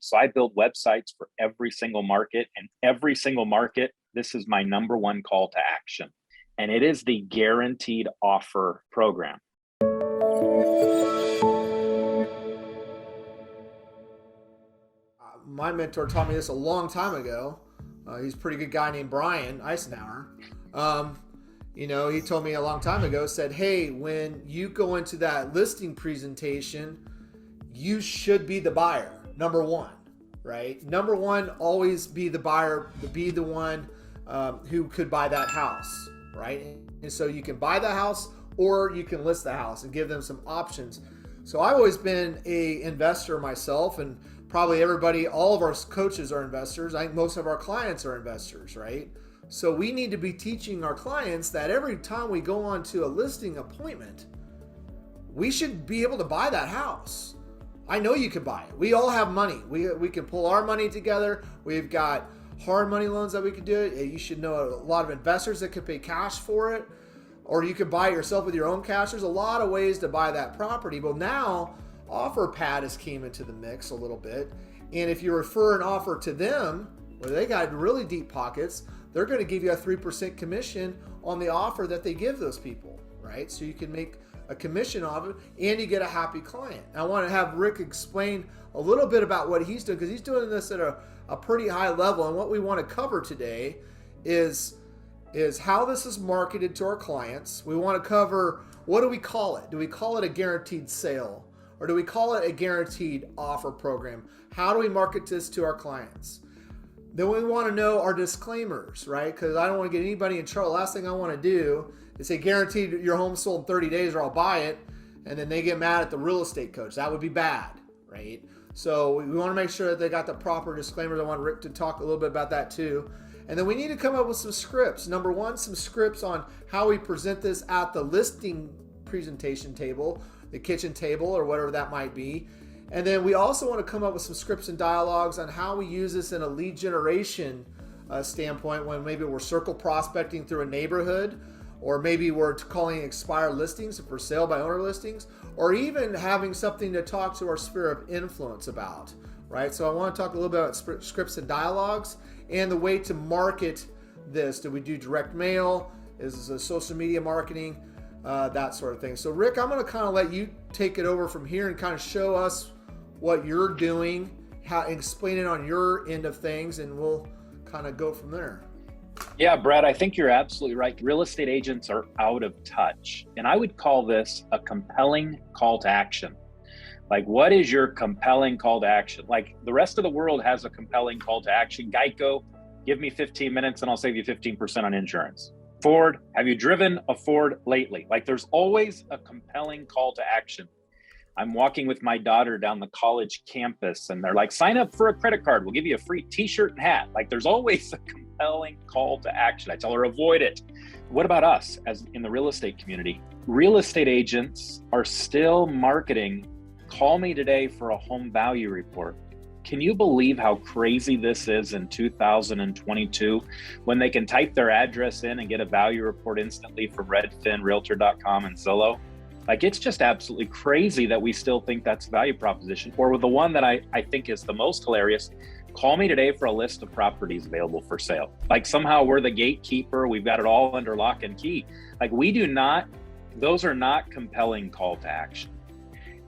So I build websites for every single market, and every single market, this is my number one call to action. And it is the guaranteed offer program. My mentor taught me this a long time ago. He's a pretty good guy named Brian Icenhower. He told me a long time ago, said, hey, when you go into that listing presentation, you should be the buyer, number one, right? Number one, always be the buyer, be the one who could buy that house, right? And so you can buy the house or you can list the house and give them some options. So I've always been an investor myself, and probably everybody, all of our coaches are investors. I think most of our clients are investors, right? So we need to be teaching our clients that every time we go on to a listing appointment, we should be able to buy that house. I know you can buy it. We all have money. We can pull our money together. We've got hard money loans that we can do it. You should know a lot of investors that could pay cash for it, or you can buy it yourself with your own cash. There's a lot of ways to buy that property. But now OfferPad has came into the mix a little bit. And if you refer an offer to them, where they got really deep pockets, they're going to give you a 3% commission on the offer that they give those people, right? So you can make a commission off it and you get a happy client. I want to have Rick explain a little bit about what he's doing, because he's doing this at a pretty high level. And what we want to cover today is how this is marketed to our clients. We want to cover, what do we call it? Do we call it a guaranteed sale? Or do we call it a guaranteed offer program? How do we market this to our clients? Then we want to know our disclaimers, right? Because I don't want to get anybody in trouble. Last thing I want to do is say, guaranteed your home sold in 30 days or I'll buy it. And then they get mad at the real estate coach. That would be bad, right? So we want to make sure that they got the proper disclaimers. I want Rick to talk a little bit about that too. And then we need to come up with some scripts. Number one, some scripts on how we present this at the listing presentation table, the kitchen table, or whatever that might be. And then we also want to come up with some scripts and dialogues on how we use this in a lead generation standpoint, when maybe we're circle prospecting through a neighborhood, or maybe we're calling expired listings for sale by owner listings, or even having something to talk to our sphere of influence about, right? So I want to talk a little bit about scripts and dialogues and the way to market this. Do we do direct mail? Is this social media marketing? That sort of thing. So Rick, I'm going to kind of let you take it over from here and kind of show us what you're doing, explain it on your end of things, and we'll kind of go from there. Yeah, Brad, I think you're absolutely right. Real estate agents are out of touch. And I would call this a compelling call to action. Like, what is your compelling call to action? Like, the rest of the world has a compelling call to action. Geico, give me 15 minutes and I'll save you 15% on insurance. Ford, have you driven a Ford lately? Like, there's always a compelling call to action. I'm walking with my daughter down the college campus and they're like, sign up for a credit card. We'll give you a free t-shirt and hat. Like, there's always a compelling call to action. I tell her, avoid it. What about us as in the real estate community? Real estate agents are still marketing, call me today for a home value report. Can you believe how crazy this is in 2022 when they can type their address in and get a value report instantly from Redfin, Realtor.com, and Zillow? Like, it's just absolutely crazy that we still think that's a value proposition. Or the one that I think is the most hilarious, call me today for a list of properties available for sale. Like, somehow we're the gatekeeper. We've got it all under lock and key. Like, those are not compelling call to action.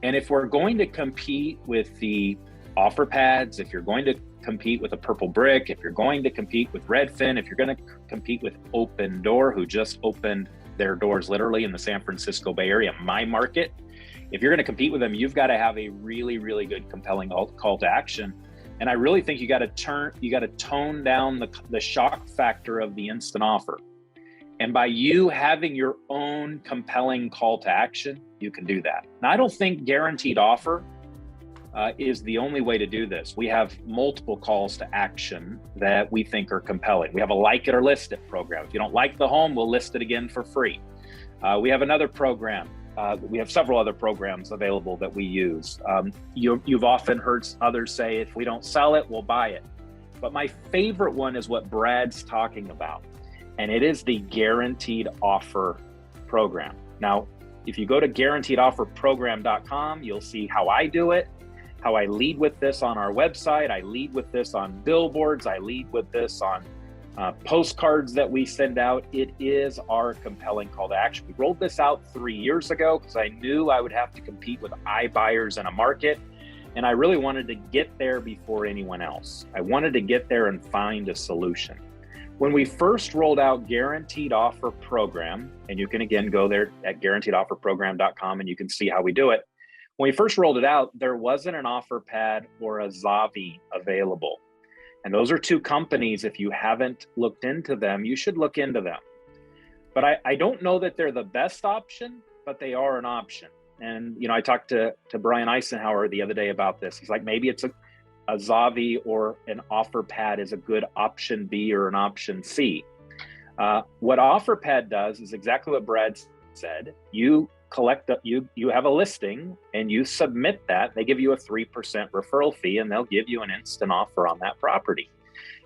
And if we're going to compete with the OfferPads, if you're going to compete with a Purple Brick, if you're going to compete with Redfin, if you're going to compete with Open Door, who just opened their doors literally in the San Francisco Bay Area, my market, if you're going to compete with them, you've got to have a really, really good, compelling call to action. And I really think you got to tone down the shock factor of the instant offer. And by you having your own compelling call to action, you can do that. Now, I don't think guaranteed offer is the only way to do this. We have multiple calls to action that we think are compelling. We have a like it or list it program. If you don't like the home, we'll list it again for free. We have another program. We have several other programs available that we use. You've often heard others say, if we don't sell it, we'll buy it. But my favorite one is what Brad's talking about, and it is the guaranteed offer program. Now, if you go to guaranteedofferprogram.com, you'll see how I do it. how I lead with this on our website. I lead with this on billboards. I lead with this on postcards that we send out. It is our compelling call to action. We rolled this out 3 years ago because I knew I would have to compete with iBuyers in a market. And I really wanted to get there before anyone else. I wanted to get there and find a solution. When we first rolled out Guaranteed Offer Program, and you can again go there at guaranteedofferprogram.com and you can see how we do it. When we first rolled it out, there wasn't an OfferPad or a Zavi available. And those are two companies, if you haven't looked into them, you should look into them. But I don't know that they're the best option, but they are an option. And, you know, I talked to Brian Icenhower the other day about this. He's like, maybe it's a Zavi or an OfferPad is a good option B or an option C. What OfferPad does is exactly what Brad said. You you have a listing and you submit that. They give you a 3% referral fee and they'll give you an instant offer on that property.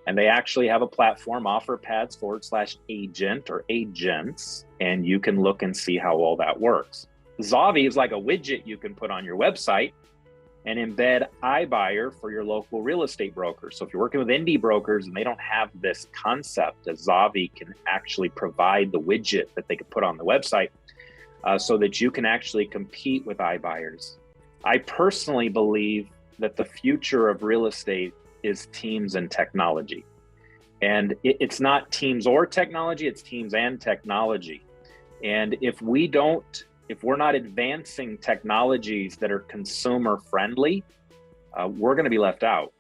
And they actually have a platform, OfferPads/agent or agents, and you can look and see how all that works. Zavi is like a widget you can put on your website and embed iBuyer for your local real estate broker. So if you're working with indie brokers and they don't have this concept, a Zavi can actually provide the widget that they could put on the website so that you can actually compete with iBuyers. I personally believe that the future of real estate is teams and technology. And it's not teams or technology, it's teams and technology. And if we're not advancing technologies that are consumer friendly, we're going to be left out.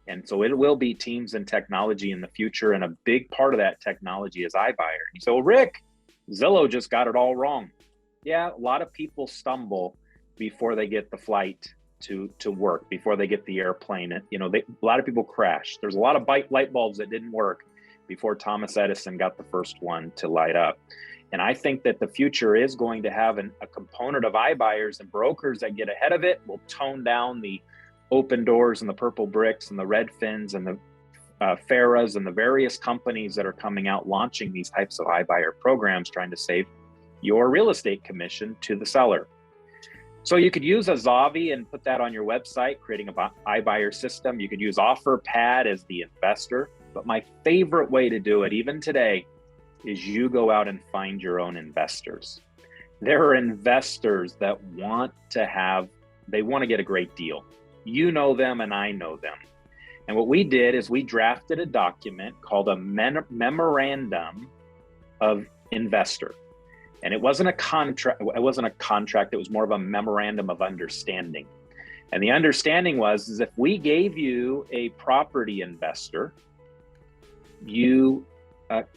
And so it will be teams and technology in the future. And a big part of that technology is iBuyer. You say, well, Rick, Zillow just got it all wrong. Yeah, a lot of people stumble before they get the flight to work, before they get the airplane. You know, a lot of people crash. There's a lot of light bulbs that didn't work before Thomas Edison got the first one to light up. And I think that the future is going to have a component of iBuyers and brokers that get ahead of it, will tone down the Open Doors and the Purple Bricks and the Redfins and the Farahs and the various companies that are coming out launching these types of iBuyer programs, trying to save your real estate commission to the seller. So you could use a Zavi and put that on your website, creating an iBuyer system. You could use OfferPad as the investor. But my favorite way to do it, even today, is you go out and find your own investors. There are investors that want to get a great deal. You know them and I know them. And what we did is we drafted a document called a memorandum of investor. And it wasn't a contract. It was more of a memorandum of understanding. And the understanding was if we gave you a property investor, you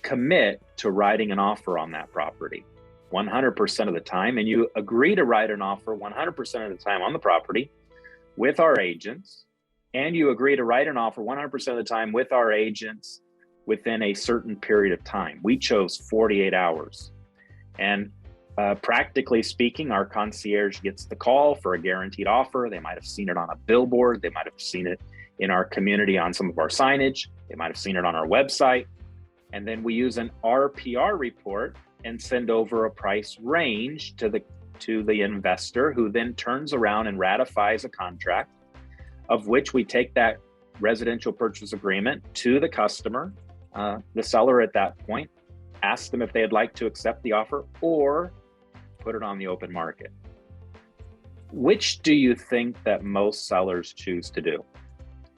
commit to writing an offer on that property 100% of the time, and you agree to write an offer 100% of the time on the property with our agents, and you agree to write an offer 100% of the time with our agents within a certain period of time. We chose 48 hours. And practically speaking, our concierge gets the call for a guaranteed offer. They might have seen it on a billboard. They might have seen it in our community on some of our signage. They might have seen it on our website. And then we use an RPR report and send over a price range to the investor, who then turns around and ratifies a contract, of which we take that residential purchase agreement to the customer, the seller at that point, ask them if they'd like to accept the offer or put it on the open market. Which do you think that most sellers choose to do?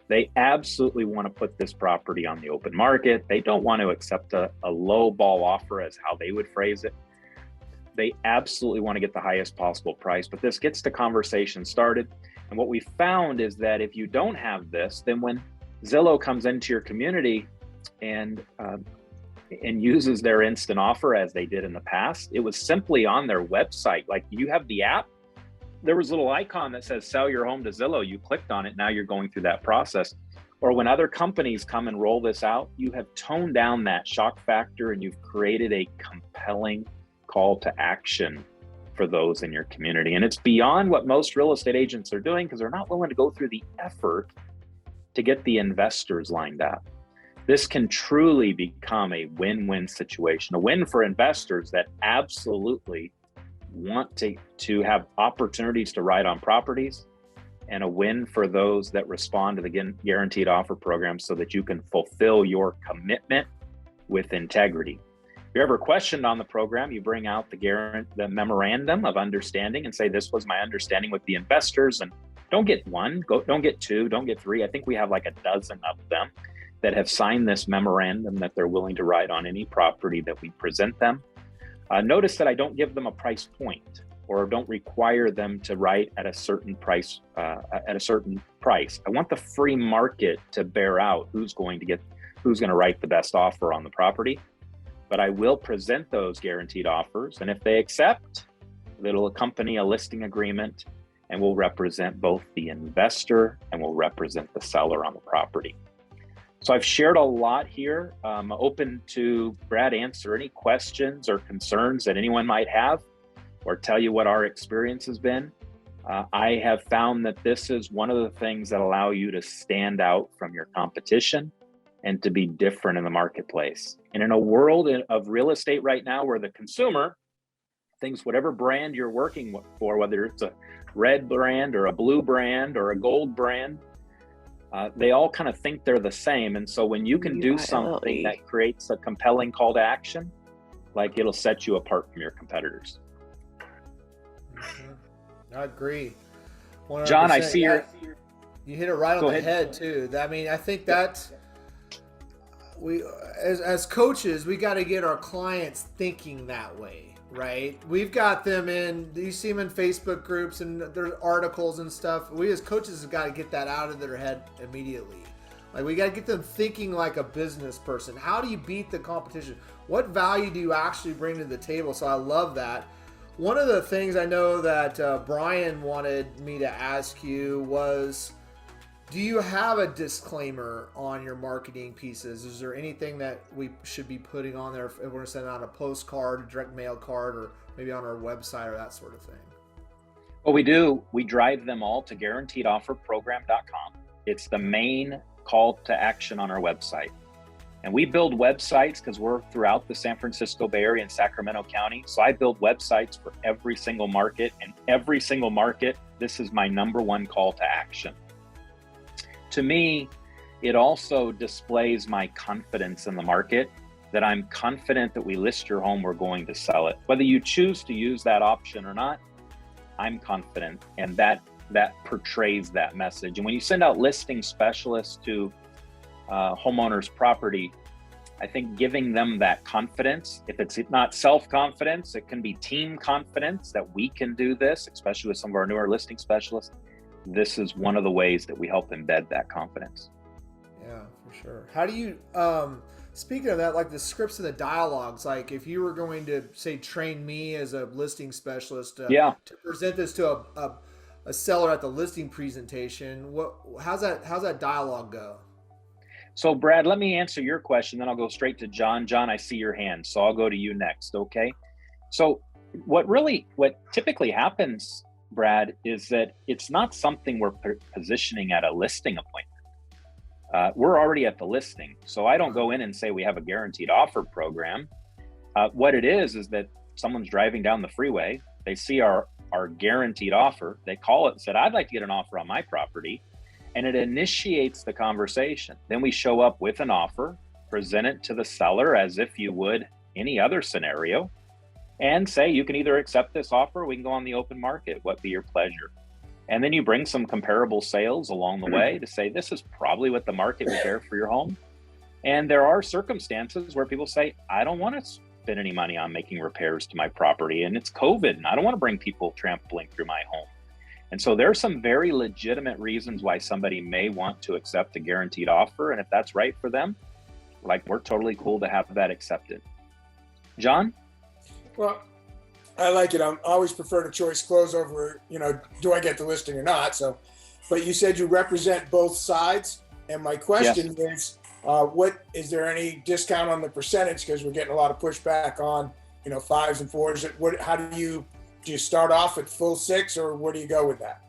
They absolutely want to put this property on the open market. They don't want to accept a low ball offer, as how they would phrase it. They absolutely want to get the highest possible price, but this gets the conversation started. And what we found is that if you don't have this, then when Zillow comes into your community and uses their instant offer as they did in the past, it was simply on their website. Like, you have the app, there was a little icon that says sell your home to Zillow. You clicked on it. Now you're going through that process. Or when other companies come and roll this out, you have toned down that shock factor and you've created a compelling call to action for those in your community. And it's beyond what most real estate agents are doing, because they're not willing to go through the effort to get the investors lined up. This can truly become a win-win situation, a win for investors that absolutely want to have opportunities to ride on properties, and a win for those that respond to the guaranteed offer program so that you can fulfill your commitment with integrity. If you're ever questioned on the program, you bring out the memorandum of understanding and say, this was my understanding with the investors. And don't get one, don't get two, don't get three. I think we have like a dozen of them that have signed this memorandum that they're willing to write on any property that we present them. Notice that I don't give them a price point or don't require them to write at a certain price. I want the free market to bear out who's going to write the best offer on the property. But I will present those guaranteed offers, and if they accept, it'll accompany a listing agreement, and will represent both the investor and will represent the seller on the property. So I've shared a lot here. I'm open to, Brad, answer any questions or concerns that anyone might have, or tell you what our experience has been. I have found that this is one of the things that allow you to stand out from your competition and to be different in the marketplace. And in a world of real estate right now where the consumer thinks whatever brand you're working for, whether it's a red brand or a blue brand or a gold brand, they all kind of think they're the same. And so when you can do something that creates a compelling call to action, like, it'll set you apart from your competitors. I agree. 100%. John, I see you hit it right on the head too. I mean, I think that we, as coaches, we got to get our clients thinking that way, right? We've got them you see them in Facebook groups and there's articles and stuff. We as coaches have got to get that out of their head immediately. Like, we got to get them thinking like a business person. How do you beat the competition? What value do you actually bring to the table? So I love that. One of the things I know that Brian wanted me to ask you was, do you have a disclaimer on your marketing pieces? Is there anything that we should be putting on there if we're going to send out a postcard, a direct mail card, or maybe on our website or that sort of thing? Well, we do. We drive them all to guaranteedofferprogram.com. It's the main call to action on our website. And we build websites because we're throughout the San Francisco Bay Area and Sacramento County. So I build websites for every single market, and every single market, this is my number one call to action. To me, it also displays my confidence in the market, that I'm confident that we list your home, we're going to sell it. Whether you choose to use that option or not, I'm confident, and that portrays that message. And when you send out listing specialists to homeowners' property, I think giving them that confidence, if it's not self-confidence, it can be team confidence that we can do this, especially with some of our newer listing specialists. This is one of the ways that we help embed that confidence. Yeah, for sure. How do you, speaking of that, like the scripts and the dialogues, like if you were going to say, train me as a listing specialist to present this to a seller at the listing presentation, how's that dialogue go? So Brad, let me answer your question, then I'll go straight to John. John, I see your hand, so I'll go to you next, okay? So what typically happens, Brad, is that it's not something we're positioning at a listing appointment. We're already at the listing. So I don't go in and say we have a guaranteed offer program. What it is that someone's driving down the freeway, they see our guaranteed offer, they call it and said, I'd like to get an offer on my property. And it initiates the conversation. Then we show up with an offer, present it to the seller as if you would any other scenario, and say, you can either accept this offer, or we can go on the open market. What be your pleasure? And then you bring some comparable sales along the way to say, this is probably what the market would bear for your home. And there are circumstances where people say, I don't want to spend any money on making repairs to my property, and it's COVID, and I don't want to bring people trampling through my home. And so there are some very legitimate reasons why somebody may want to accept a guaranteed offer. And if that's right for them, like, we're totally cool to have that accepted. John? Well, I like it. I'm always prefer to choice close over, do I get the listing or not? So, but you said you represent both sides. And my question is, is there any discount on the percentage? Because we're getting a lot of pushback on, 5s and 4s. How do you start off at full 6, or where do you go with that?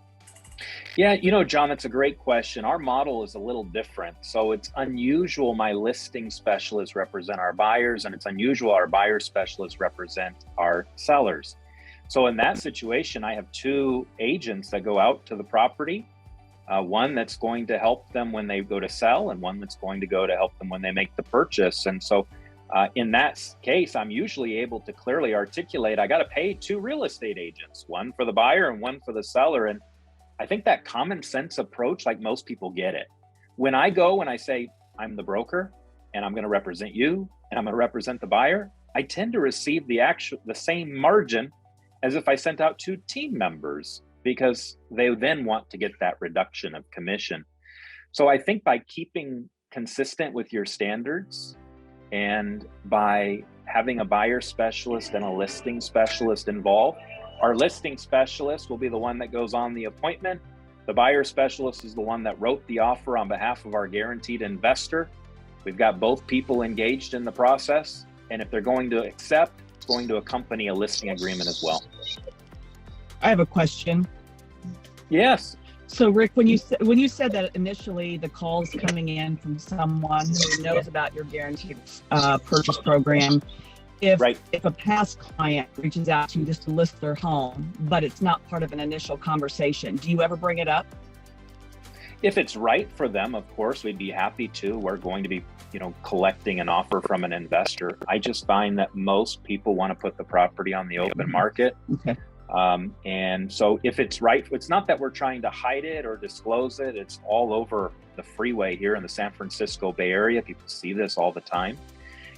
Yeah, John, that's a great question. Our model is a little different. So it's unusual my listing specialists represent our buyers, and it's unusual our buyer specialists represent our sellers. So in that situation, I have 2 agents that go out to the property, one that's going to help them when they go to sell, and one that's going to go to help them when they make the purchase. And so in that case, I'm usually able to clearly articulate, I got to pay 2 real estate agents, one for the buyer and one for the seller. And I think that common sense approach, like most people get it. When I go and I say, I'm the broker and I'm going to represent you and I'm going to represent the buyer, I tend to receive the same margin as if I sent out 2 team members, because they then want to get that reduction of commission. So I think by keeping consistent with your standards and by having a buyer specialist and a listing specialist involved, our listing specialist will be the one that goes on the appointment. The buyer specialist is the one that wrote the offer on behalf of our guaranteed investor. We've got both people engaged in the process. And if they're going to accept, it's going to accompany a listing agreement as well. I have a question. Yes. So Rick, when you said that initially the calls coming in from someone who knows about your guaranteed purchase program, if a past client reaches out to you just to list their home, but it's not part of an initial conversation, do you ever bring it up? If it's right for them, of course, we'd be happy to. We're going to be, collecting an offer from an investor. I just find that most people want to put the property on the open market. Okay. And so if it's right, it's not that we're trying to hide it or disclose it. It's all over the freeway here in the San Francisco Bay Area. People see this all the time.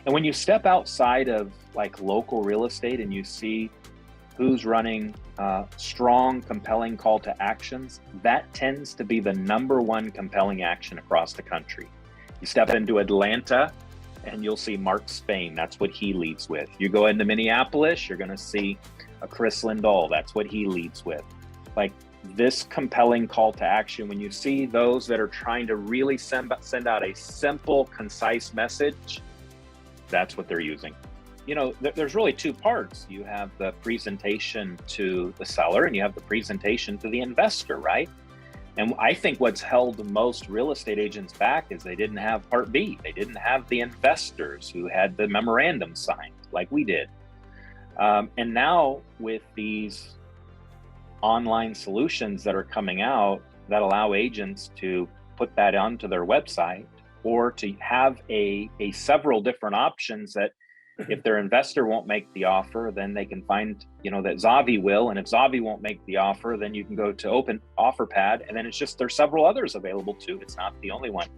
And when you step outside of like local real estate and you see who's running strong, compelling call to actions, that tends to be the #1 compelling action across the country. You step into Atlanta and you'll see Mark Spain. That's what he leads with. You go into Minneapolis, you're going to see a Chris Lindahl. That's what he leads with. Like this compelling call to action, when you see those that are trying to really send out a simple, concise message, that's what they're using. There's really 2 parts. You have the presentation to the seller and you have the presentation to the investor, right? And I think what's held most real estate agents back is they didn't have part B. They didn't have the investors who had the memorandum signed like we did. And now with these online solutions that are coming out that allow agents to put that onto their website or to have a several different options that if their investor won't make the offer, then they can find, that Zavi will. And if Zavi won't make the offer, then you can go to Open Offer Pad. And then there's several others available too. It's not the only one.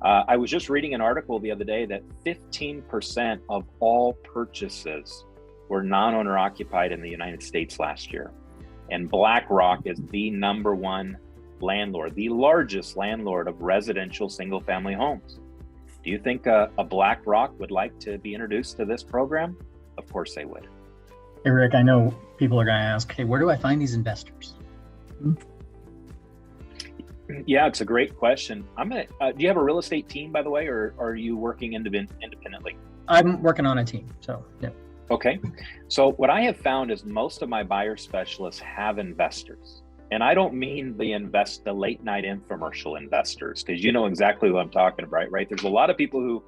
I was just reading an article the other day that 15% of all purchases were non-owner occupied in the United States last year. And BlackRock is the #1 landlord, the largest landlord of residential single-family homes. Do you think a BlackRock would like to be introduced to this program? Of course they would. Hey, Rick, I know people are going to ask, hey, where do I find these investors? Yeah, it's a great question. Do you have a real estate team, by the way, or are you working independently? I'm working on a team, so yeah. Okay. So what I have found is most of my buyer specialists have investors. And I don't mean the late night infomercial investors, because you know exactly what I'm talking about, right? There's a lot of people who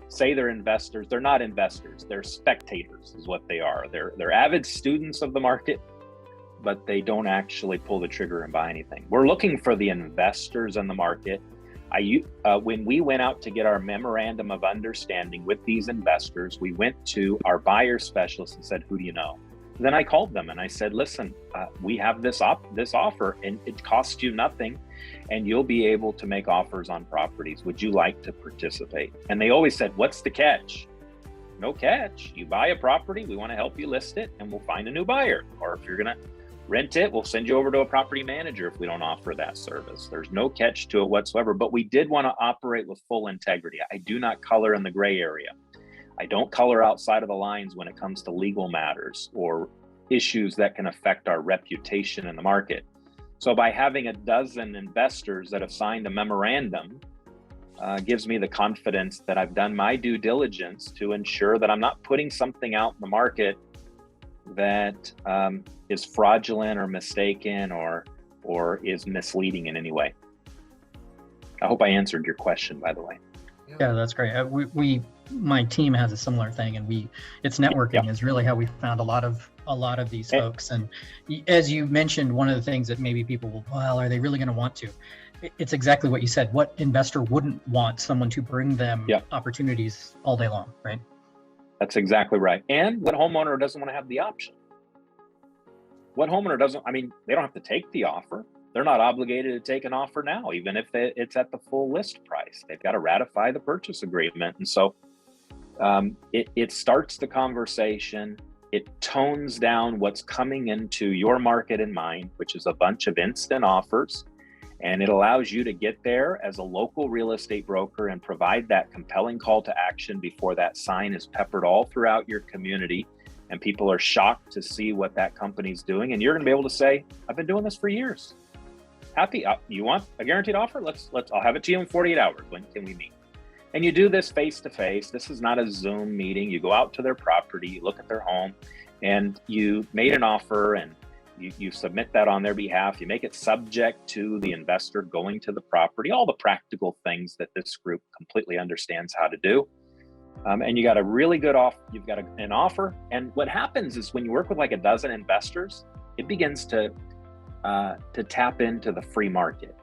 say they're investors. They're not investors. They're spectators is what they are. They're avid students of the market, but they don't actually pull the trigger and buy anything. We're looking for the investors in the market. When we went out to get our memorandum of understanding with these investors, we went to our buyer specialist and said, who do you know? Then I called them and I said, listen, we have this offer and it costs you nothing and you'll be able to make offers on properties. Would you like to participate? And they always said, what's the catch? No catch. You buy a property, we want to help you list it and we'll find a new buyer. Or if you're going to rent it, we'll send you over to a property manager if we don't offer that service. There's no catch to it whatsoever, but we did want to operate with full integrity. I do not color in the gray area. I don't color outside of the lines when it comes to legal matters or issues that can affect our reputation in the market. So by having a dozen investors that have signed a memorandum gives me the confidence that I've done my due diligence to ensure that I'm not putting something out in the market that is fraudulent or mistaken or is misleading in any way. I hope I answered your question, by the way. Yeah, that's great. My team has a similar thing, and it's networking is really how we found a lot of these folks. And as you mentioned, one of the things that maybe people will, well, are they really going to want to? it's exactly what you said. What investor wouldn't want someone to bring them opportunities all day long, right? That's exactly right. And what homeowner doesn't want to have the option? What homeowner doesn't, I mean, they don't have to take the offer. They're not obligated to take an offer now, even if it's at the full list price. They've got to ratify the purchase agreement. And so it starts the conversation. It tones down what's coming into your market in mind, which is a bunch of instant offers. And it allows you to get there as a local real estate broker and provide that compelling call to action before that sign is peppered all throughout your community. And people are shocked to see what that company's doing. And you're going to be able to say, I've been doing this for years. Happy, you want a guaranteed offer? I'll have it to you in 48 hours. When can we meet? And you do this face to face. This is not a Zoom meeting. You go out to their property, you look at their home, and you made an offer, and you submit that on their behalf. You make it subject to the investor going to the property, all the practical things that this group completely understands how to do. And you got a really good offer. You've got an offer. And what happens is when you work with like a dozen investors, it begins to tap into the free market.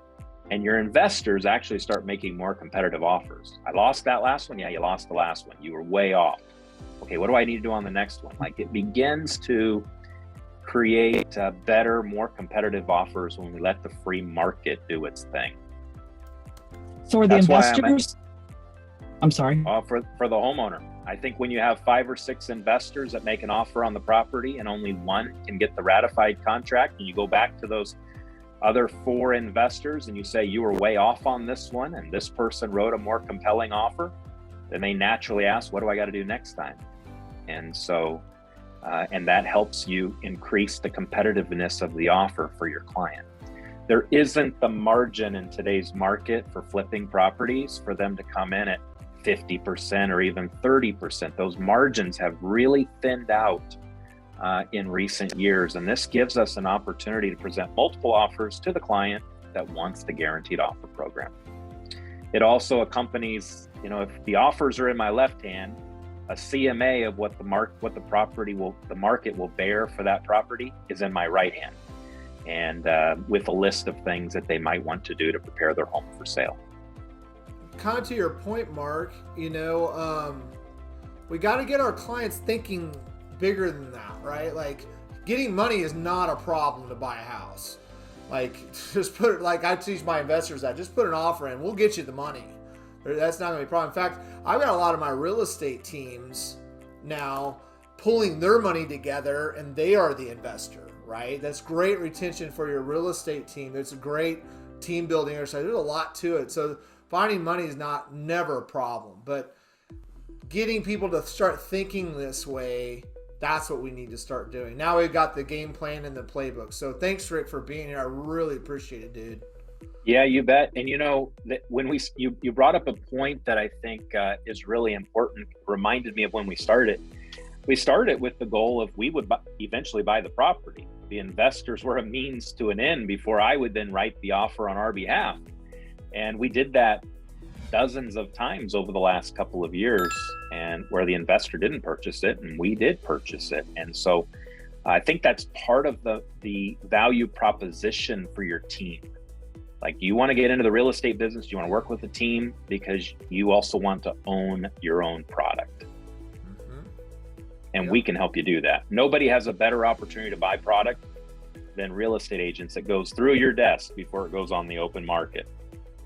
And your investors actually start making more competitive offers. I lost that last one. Yeah, you lost the last one. You were way off. Okay, what do I need to do on the next one? Like, it begins to create better, more competitive offers when we let the free market do its thing. So are the investors? I'm sorry. For the homeowner, I think when you have 5 or 6 investors that make an offer on the property and only one can get the ratified contract, and you go back to those other 4 investors and you say you were way off on this one and this person wrote a more compelling offer, then they naturally ask, what do I got to do next time? And so, and that helps you increase the competitiveness of the offer for your client. There isn't the margin in today's market for flipping properties for them to come in at 50% or even 30%. Those margins have really thinned out in recent years. And this gives us an opportunity to present multiple offers to the client that wants the guaranteed offer program. It also accompanies, if the offers are in my left hand, a CMA of what the market will bear for that property is in my right hand, and with a list of things that they might want to do to prepare their home for sale. Kind of to your point, Mark, we got to get our clients thinking bigger than that, right? Like, getting money is not a problem to buy a house. Like, just put it, like I teach my investors that, just put an offer in, we'll get you the money. That's not gonna be a problem. In fact, I've got a lot of my real estate teams now pulling their money together and they are the investor, right? That's great retention for your real estate team. It's a great team building exercise. There's a lot to it. So finding money is never a problem, but getting people to start thinking this way, that's what we need to start doing. Now we've got the game plan and the playbook. So thanks, Rick, for being here. I really appreciate it, dude. Yeah, you bet. And that when you brought up a point that I think is really important, reminded me of when we started. We started with the goal of we would eventually buy the property. The investors were a means to an end before I would then write the offer on our behalf. And we did that dozens of times over the last couple of years, and where the investor didn't purchase it and we did purchase it. And so I think that's part of the value proposition for your team. Like, you want to get into the real estate business, you want to work with a team because you also want to own your own product. And we can help you do that. Nobody has a better opportunity to buy product than real estate agents that goes through your desk before it goes on the open market.